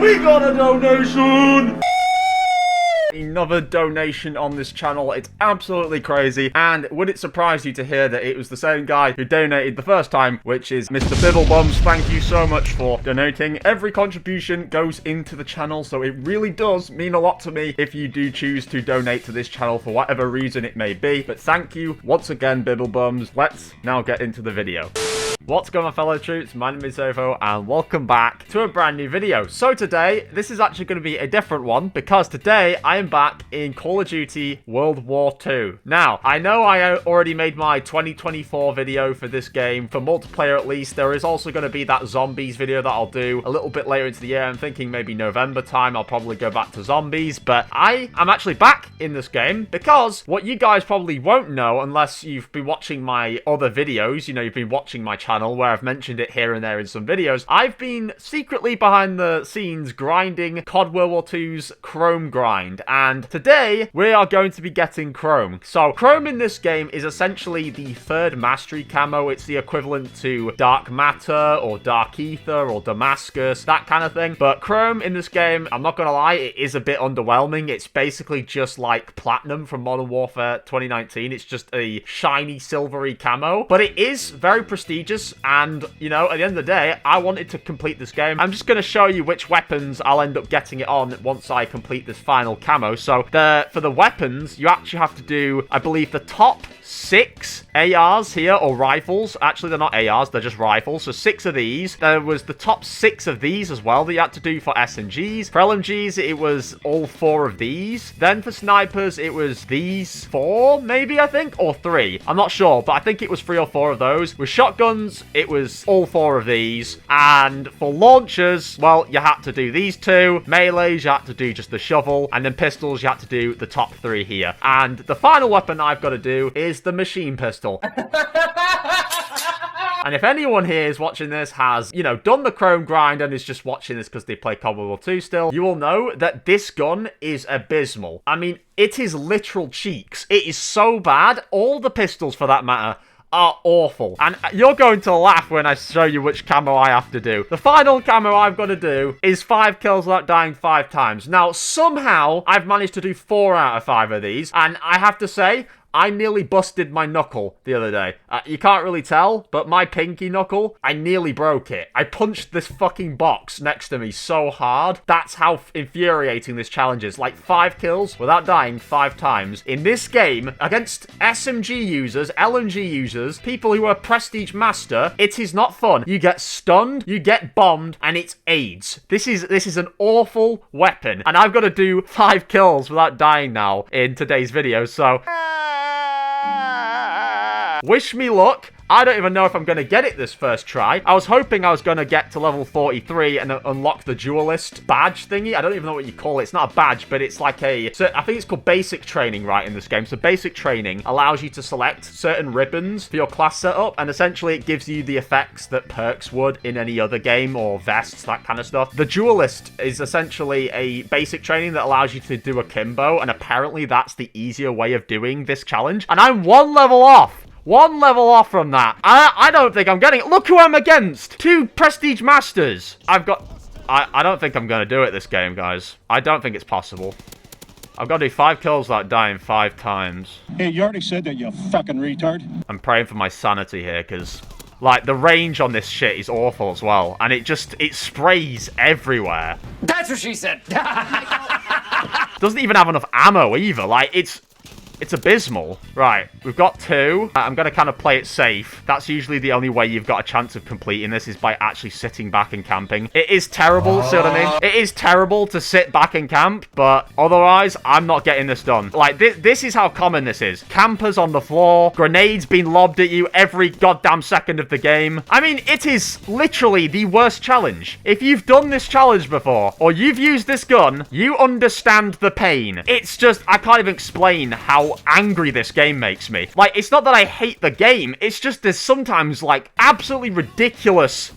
We got a donation! Another donation on this channel. It's absolutely crazy. And would it surprise you to hear that it was the same guy who donated the first time, which is Mr. Bibblebums. Thank you so much for donating. Every contribution goes into the channel, so it really does mean a lot to me if you do choose to donate to this channel for whatever reason it may be. But thank you once again, Bibblebums. Let's now get into the video. What's going on, fellow troops? My name is Xavvo, and welcome back to a brand new video. So today, this is actually going to be a different one, because today I am back in Call of Duty World War II. Now, I know I already made my 2024 video for this game, for multiplayer at least. There is also going to be that zombies video that I'll do a little bit later into the year. I'm thinking maybe November time, I'll probably go back to zombies, but I am actually back in this game, because what you guys probably won't know, unless you've been watching my other videos, you know, you've been watching my channel, where I've mentioned it here and there in some videos, I've been secretly behind the scenes grinding COD WW2's Chrome grind, and today we are going to be getting Chrome. So Chrome in this game is essentially the third mastery camo. It's the equivalent to Dark Matter or Dark Ether or Damascus, that kind of thing. But Chrome in this game, I'm not gonna lie, it is a bit underwhelming. It's basically just like Platinum from Modern Warfare 2019. It's just a shiny silvery camo, but it is very prestigious. And, you know, at the end of the day, I wanted to complete this game. I'm just going to show you which weapons I'll end up getting it on once I complete this final camo. So, for the weapons, you actually have to do, I believe, the top 6 ARs here, or rifles. Actually, they're not ARs, they're just rifles. So 6 of these. There was the top 6 of these as well that you had to do for SMGs. For LMGs, it was all 4 of these. Then for snipers, it was these 4, maybe, I think, or 3. I'm not sure, but I think it was 3 or 4 of those. With shotguns, it was all 4 of these. And for launchers, well, you had to do these 2. Melees, you had to do just the shovel. And then pistols, you had to do the top 3 here. And the final weapon I've got to do is the machine pistol. And if anyone here is watching this has, you know, done the Chrome grind and is just watching this because they play COD WW2 still, you will know that this gun is abysmal. I mean, it is literal cheeks. It is so bad. All the pistols, for that matter, are awful. And you're going to laugh when I show you which camo I have to do. The final camo I've got to do is 5 kills without dying 5 times. Now, somehow, I've managed to do 4 out of 5 of these. And I have to say, I nearly busted my knuckle the other day. You can't really tell, but my pinky knuckle, I nearly broke it. I punched this fucking box next to me so hard. That's how infuriating this challenge is. Like 5 kills without dying 5 times. In this game, against SMG users, LMG users, people who are Prestige Master, it is not fun. You get stunned, you get bombed, and it's AIDS. This is an awful weapon. And I've got to do 5 kills without dying now in today's video, so wish me luck. I don't even know if I'm going to get it this first try. I was hoping I was going to get to level 43 and unlock the duelist badge thingy. I don't even know what you call it. It's not a badge, but it's like a... So I think it's called basic training, right, in this game. So basic training allows you to select certain ribbons for your class setup, and essentially it gives you the effects that perks would in any other game, or vests, that kind of stuff. The duelist is essentially a basic training that allows you to do a kimbo, and apparently that's the easier way of doing this challenge. And I'm 1 level off. 1 level off from that. I don't think I'm getting it. Look who I'm against. 2 Prestige Masters. I don't think I'm going to do it this game, guys. I don't think it's possible. I've got to do 5 kills without dying 5 times. Hey, you already said that, you fucking retard. I'm praying for my sanity here, because, like, the range on this shit is awful as well. And it sprays everywhere. That's what she said. Doesn't even have enough ammo either. Like, it's abysmal. Right, we've got 2. I'm going to kind of play it safe. That's usually the only way you've got a chance of completing this, is by actually sitting back and camping. It is terrible, see what I mean? It is terrible to sit back and camp, but otherwise, I'm not getting this done. Like, this is how common this is. Campers on the floor, grenades being lobbed at you every goddamn second of the game. I mean, it is literally the worst challenge. If you've done this challenge before, or you've used this gun, you understand the pain. It's just, I can't even explain how angry this game makes me. Like, it's not that I hate the game, it's just there's sometimes, like, absolutely ridiculous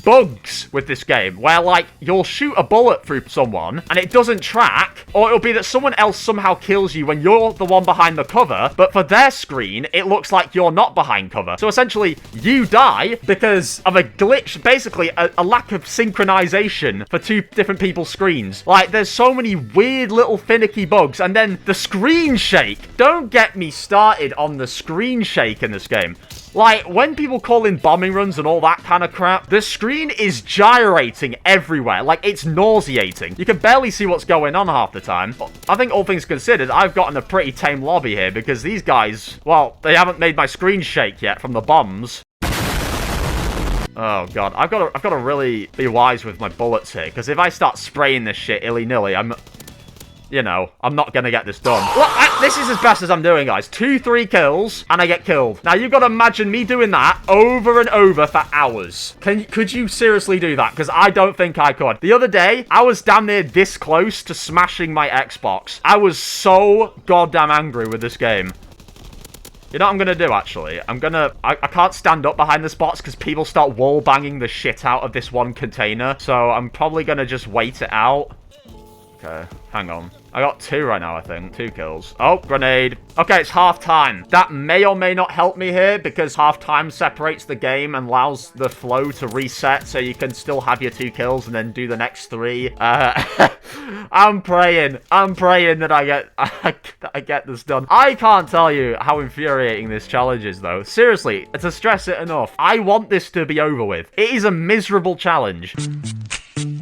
bugs with this game where, like, you'll shoot a bullet through someone and it doesn't track, or it'll be that someone else somehow kills you when you're the one behind the cover, but for their screen, it looks like you're not behind cover. So essentially, you die because of a glitch, basically a lack of synchronization for two different people's screens. Like, there's so many weird little finicky bugs, and then the screen shake. Don't get me started on the screen shake in this game. Like, when people call in bombing runs and all that kind of crap, the screen is gyrating everywhere. Like, it's nauseating. You can barely see what's going on half the time. I think all things considered, I've gotten a pretty tame lobby here because these guys, well, they haven't made my screen shake yet from the bombs. Oh, God. I've got to really be wise with my bullets here, because if I start spraying this shit illy-nilly, you know, I'm not gonna get this done. Look, this is as best as I'm doing, guys. 2-3 kills, and I get killed. Now, you've got to imagine me doing that over and over for hours. Could you seriously do that? Because I don't think I could. The other day, I was damn near this close to smashing my Xbox. I was so goddamn angry with this game. You know what I'm gonna do, actually? I can't stand up behind the spots because people start wall banging the shit out of this one container. So I'm probably gonna just wait it out. Okay, hang on. I got 2 right now, I think. 2 kills. Oh, grenade. Okay, it's half time. That may or may not help me here because half time separates the game and allows the flow to reset so you can still have your 2 kills and then do the next 3. I'm praying that I get this done. I can't tell you how infuriating this challenge is, though. Seriously, to stress it enough, I want this to be over with. It is a miserable challenge.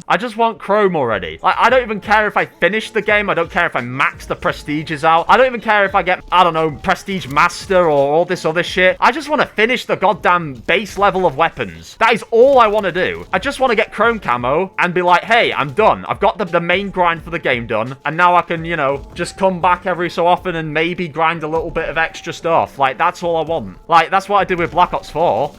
I just want Chrome already. Like, I don't even care if I finish the game. I don't care if I max the prestiges out. I don't even care if I get, I don't know, Prestige Master or all this other shit. I just want to finish the goddamn base level of weapons. That is all I want to do. I just want to get Chrome Camo and be like, hey, I'm done. I've got the main grind for the game done. And now I can, you know, just come back every so often and maybe grind a little bit of extra stuff. Like, that's all I want. Like, that's what I did with Black Ops 4.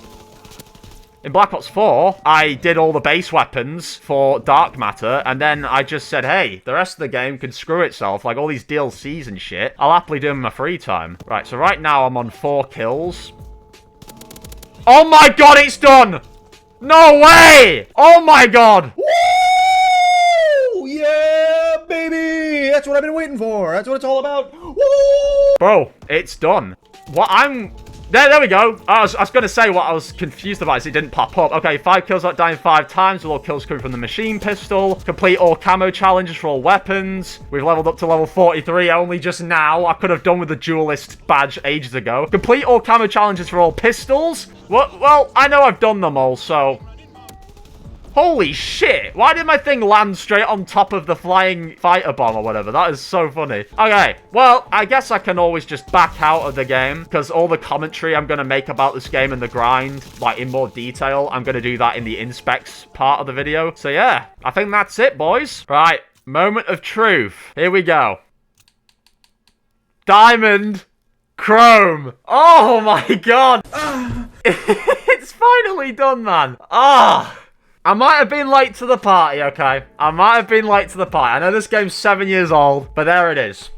In Black Ops 4, I did all the base weapons for Dark Matter, and then I just said, hey, the rest of the game can screw itself, like all these DLCs and shit. I'll happily do them in my free time. Right, so right now I'm on 4 kills. Oh my god, it's done! No way! Oh my god! Woo! Yeah, baby! That's what I've been waiting for. That's what it's all about. Woo! Bro, it's done. What There we go. I was going to say what I was confused about is it didn't pop up. Okay, 5 kills without dying 5 times, with all kills coming from the machine pistol. Complete all camo challenges for all weapons. We've leveled up to level 43 only just now. I could have done with the duelist badge ages ago. Complete all camo challenges for all pistols. Well, I know I've done them all, so... Holy shit! Why did my thing land straight on top of the flying fighter bomb or whatever? That is so funny. Okay, well, I guess I can always just back out of the game because all the commentary I'm going to make about this game and the grind, like in more detail, I'm going to do that in the inspects part of the video. So yeah, I think that's it, boys. Right, moment of truth. Here we go. Diamond. Chrome. Oh my god. It's finally done, man. Ah. I might have been late to the party, okay? I might have been late to the party. I know this game's 7 years old, but there it is.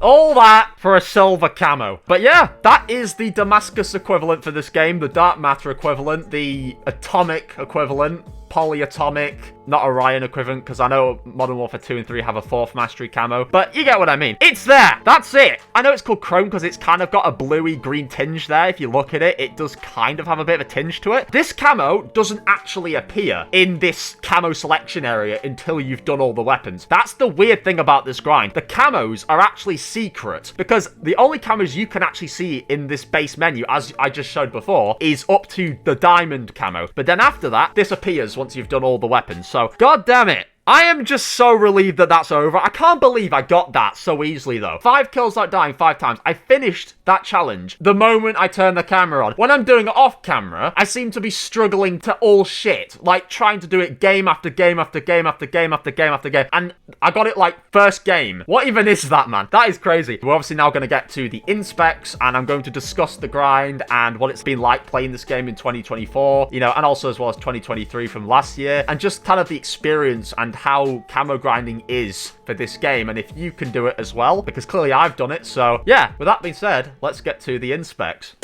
All that for a silver camo. But yeah, that is the Damascus equivalent for this game, the Dark Matter equivalent, the Atomic equivalent, Polyatomic, not Orion equivalent, because I know Modern Warfare 2 and 3 have a 4th mastery camo, but you get what I mean. It's there. That's it. I know it's called Chrome because it's kind of got a bluey green tinge there. If you look at it, it does kind of have a bit of a tinge to it. This camo doesn't actually appear in this camo selection area until you've done all the weapons. That's the weird thing about this grind. The camos are actually secret because the only camos you can actually see in this base menu, as I just showed before, is up to the diamond camo. But then after that, disappears once you've done all the weapons. So, god damn it. I am just so relieved that that's over. I can't believe I got that so easily, though. 5 kills without dying 5 times. I finished that challenge the moment I turned the camera on. When I'm doing it off camera, I seem to be struggling to all shit. Like, trying to do it game after game after game after game after game after game. And I got it, like, first game. What even is that, man? That is crazy. We're obviously now going to get to the inspects, and I'm going to discuss the grind and what it's been like playing this game in 2024, you know, and also as well as 2023 from last year, and just kind of the experience and how camo grinding is for this game, and if you can do it as well, because clearly I've done it. So yeah, with that being said, let's get to the inspects.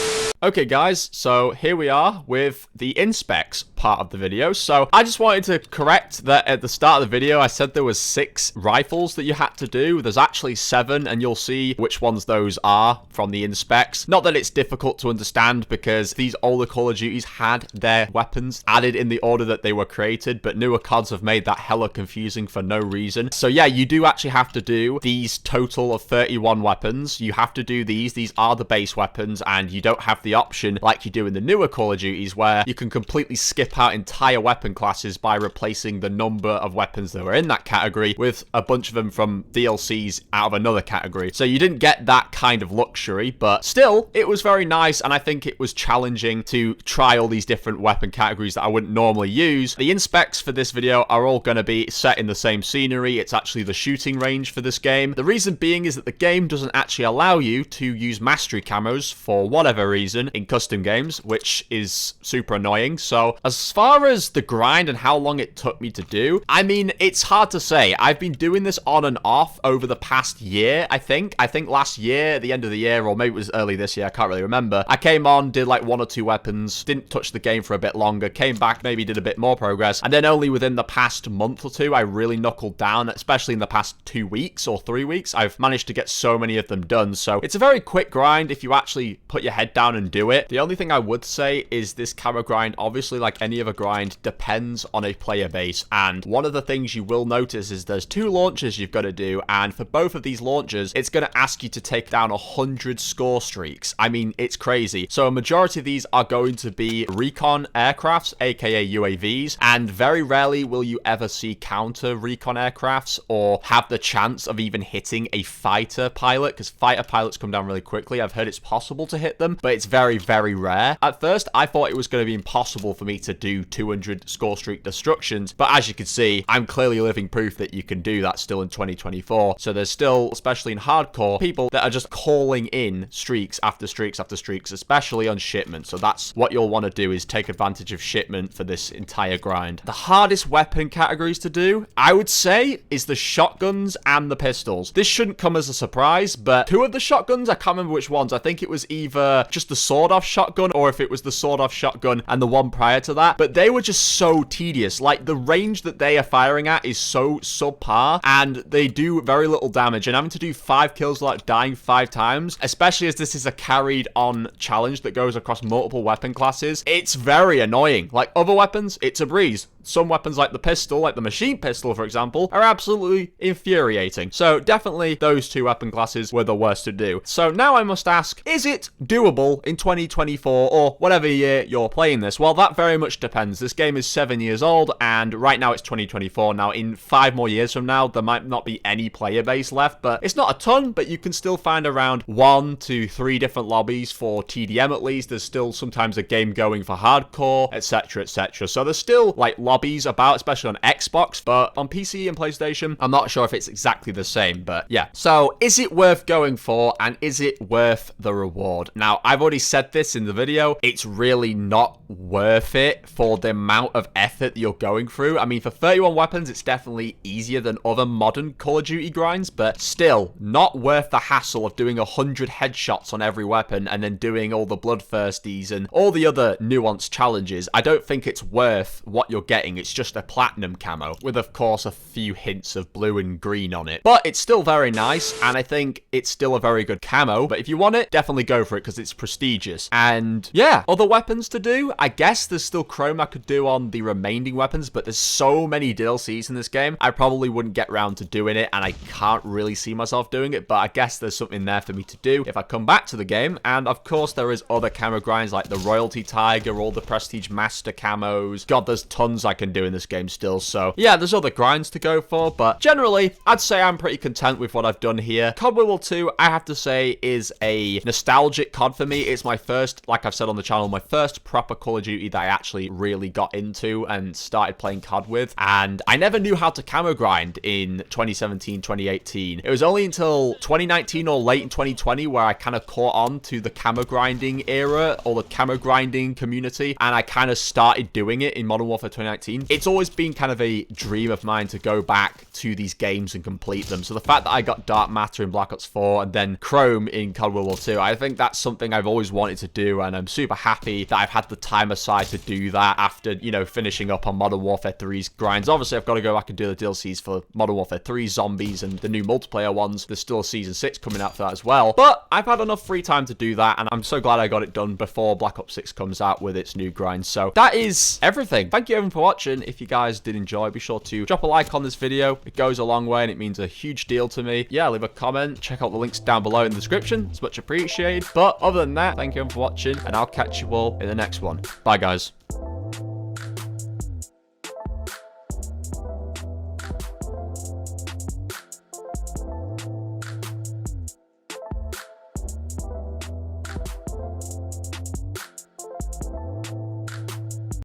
Okay guys, so here we are with the inspects, part of the video. So I just wanted to correct that at the start of the video, I said there was 6 rifles that you had to do. There's actually 7, and you'll see which ones those are from the inspecs. Not that it's difficult to understand, because these older Call of Duties had their weapons added in the order that they were created, but newer CODs have made that hella confusing for no reason. So yeah, you do actually have to do these total of 31 weapons. You have to do these. These are the base weapons, and you don't have the option like you do in the newer Call of Duties where you can completely skip out entire weapon classes by replacing the number of weapons that were in that category with a bunch of them from DLCs out of another category. So you didn't get that kind of luxury, but still, it was very nice, and I think it was challenging to try all these different weapon categories that I wouldn't normally use. The inspecs for this video are all going to be set in the same scenery. It's actually the shooting range for this game. The reason being is that the game doesn't actually allow you to use mastery camos for whatever reason in custom games, which is super annoying. So as far as the grind and how long it took me to do, I mean, it's hard to say. I've been doing this on and off over the past year, I think. I think last year, at the end of the year, or maybe it was early this year, I can't really remember. I came on, did like 1 or 2 weapons, didn't touch the game for a bit longer, came back, maybe did a bit more progress, and then only within the past month or 2, I really knuckled down, especially in the past 2 weeks or 3 weeks. I've managed to get so many of them done, so it's a very quick grind if you actually put your head down and do it. The only thing I would say is this camo grind, obviously like any other grind, depends on a player base, and one of the things you will notice is there's 2 launches you've got to do, and for both of these launches, it's going to ask you to take down 100 score streaks. I mean, it's crazy. So a majority of these are going to be recon aircrafts, aka UAVs, and very rarely will you ever see counter recon aircrafts or have the chance of even hitting a fighter pilot, because fighter pilots come down really quickly. I've heard it's possible to hit them, but it's very, very rare. At first, I thought it was going to be impossible for me to do 200 score streak destructions, but as you can see, I'm clearly living proof that you can do that still in 2024. So there's still, especially in hardcore, people that are just calling in streaks after streaks after streaks, especially on shipment. So that's what you'll want to do, is take advantage of shipment for this entire grind. The hardest weapon categories to do, I would say, is the shotguns and the pistols. This shouldn't come as a surprise, but 2 of the shotguns, I can't remember which ones. I think it was either just the sawed-off shotgun, or if it was the sawed-off shotgun and the one prior to that, but they were just so tedious. Like, the range that they are firing at is so subpar, and they do very little damage, and having to do 5 kills without dying 5 times, especially as this is a carried on challenge that goes across multiple weapon classes, it's very annoying. Like other weapons, it's a breeze. Some weapons like the pistol, like the machine pistol, for example, are absolutely infuriating. So definitely those 2 weapon classes were the worst to do. So now I must ask, is it doable in 2024 or whatever year you're playing this? Well, that very much depends. This game is 7 years old, and right now it's 2024. Now, in 5 more years from now, there might not be any player base left, but it's not a ton, but you can still find around 1 to 3 different lobbies for TDM at least. There's still sometimes a game going for hardcore, etc, etc. So there's still like lobbies about, especially on Xbox, but on PC and PlayStation, I'm not sure if it's exactly the same, but yeah. So is it worth going for, and is it worth the reward? Now, I've already said this in the video, it's really not worth it for the amount of effort that you're going through. I mean, for 31 weapons, it's definitely easier than other modern Call of Duty grinds, but still not worth the hassle of doing 100 headshots on every weapon and then doing all the bloodthirsties and all the other nuanced challenges. I don't think it's worth what you're getting. It's just a platinum camo with, of course, a few hints of blue and green on it, but it's still very nice, and I think it's still a very good camo. But if you want it, definitely go for it, because it's prestigious. And yeah, other weapons to do, I guess there's still chrome I could do on the remaining weapons, but there's so many DLCs in this game, I probably wouldn't get around to doing it, and I can't really see myself doing it, but I guess there's something there for me to do if I come back to the game. And of course, there is other camo grinds like the Royalty Tiger, all the Prestige Master camos. God, there's tons I can do in this game still. So yeah, there's other grinds to go for, but generally, I'd say I'm pretty content with what I've done here. COD WW2, I have to say, is a nostalgic COD for me. It's my first, like I've said on the channel, my first proper Call of Duty that I actually really got into and started playing COD with, and I never knew how to camo grind in 2017, 2018. It was only until 2019 or late in 2020 where I kind of caught on to the camo grinding era, or the camo grinding community, and I kind of started doing it in Modern Warfare 2019. 2019. It's always been kind of a dream of mine to go back to these games and complete them. So the fact that I got Dark Matter in Black Ops 4 and then Chrome in COD WW2, I think that's something I've always wanted to do, and I'm super happy that I've had the time aside to do that after, you know, finishing up on Modern Warfare 3's grinds. Obviously, I've got to go back and do the DLCs for Modern Warfare 3, Zombies, and the new multiplayer ones. There's still Season 6 coming out for that as well. But I've had enough free time to do that, and I'm so glad I got it done before Black Ops 6 comes out with its new grind. So that is everything. Thank you everyone for watching. If you guys did enjoy, be sure to drop a like on this video. It goes a long way and it means a huge deal to me. Yeah, leave a comment. Check out the links down below in the description. It's much appreciated. But other than that, thank you everyone for watching, and I'll catch you all in the next one. Bye, guys.